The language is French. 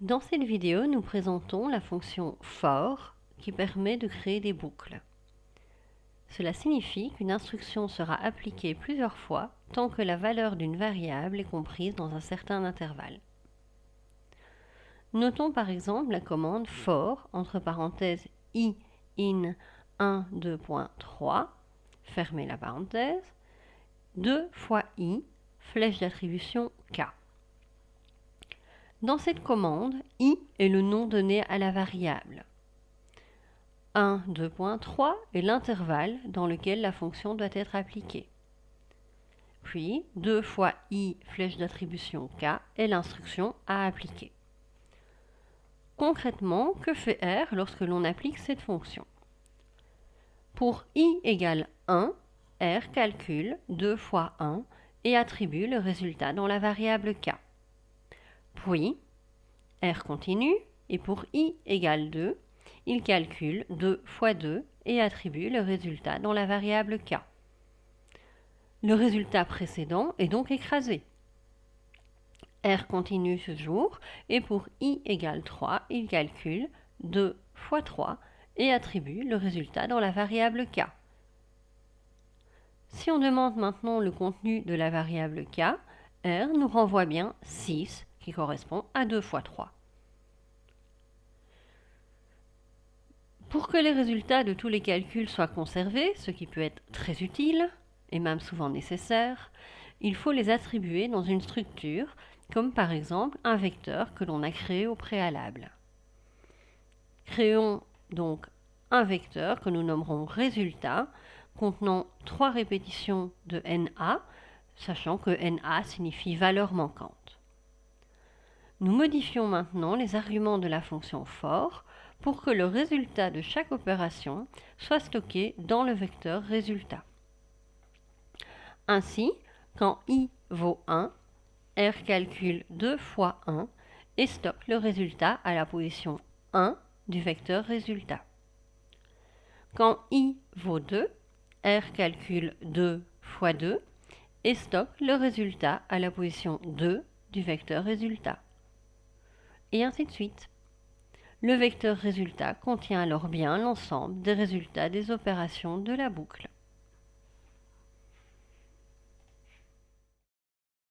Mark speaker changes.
Speaker 1: Dans cette vidéo, nous présentons la fonction for qui permet de créer des boucles. Cela signifie qu'une instruction sera appliquée plusieurs fois tant que la valeur d'une variable est comprise dans un certain intervalle. Notons par exemple la commande for entre parenthèses i in 1 2.3, fermez la parenthèse, 2 fois i, flèche d'attribution k. Dans cette commande, i est le nom donné à la variable. 1 2.3 est l'intervalle dans lequel la fonction doit être appliquée. Puis 2 fois i flèche d'attribution k est l'instruction à appliquer. Concrètement, que fait R lorsque l'on applique cette fonction? Pour i égale 1, R calcule 2 fois 1 et attribue le résultat dans la variable k. Puis, R continue et pour i égale 2, il calcule 2 fois 2 et attribue le résultat dans la variable k. Le résultat précédent est donc écrasé. R continue toujours et pour i égale 3, il calcule 2 fois 3 et attribue le résultat dans la variable k. Si on demande maintenant le contenu de la variable k, R nous renvoie bien 6 qui correspond à 2 fois 3. Pour que les résultats de tous les calculs soient conservés, ce qui peut être très utile et même souvent nécessaire, il faut les attribuer dans une structure, comme par exemple un vecteur que l'on a créé au préalable. Créons donc un vecteur que nous nommerons résultat, contenant 3 répétitions de NA, sachant que NA signifie valeur manquante. Nous modifions maintenant les arguments de la fonction for pour que le résultat de chaque opération soit stocké dans le vecteur résultat. Ainsi, quand i vaut 1, R calcule 2 fois 1 et stocke le résultat à la position 1 du vecteur résultat. Quand i vaut 2, R calcule 2 fois 2 et stocke le résultat à la position 2 du vecteur résultat. Et ainsi de suite. Le vecteur résultat contient alors bien l'ensemble des résultats des opérations de la boucle.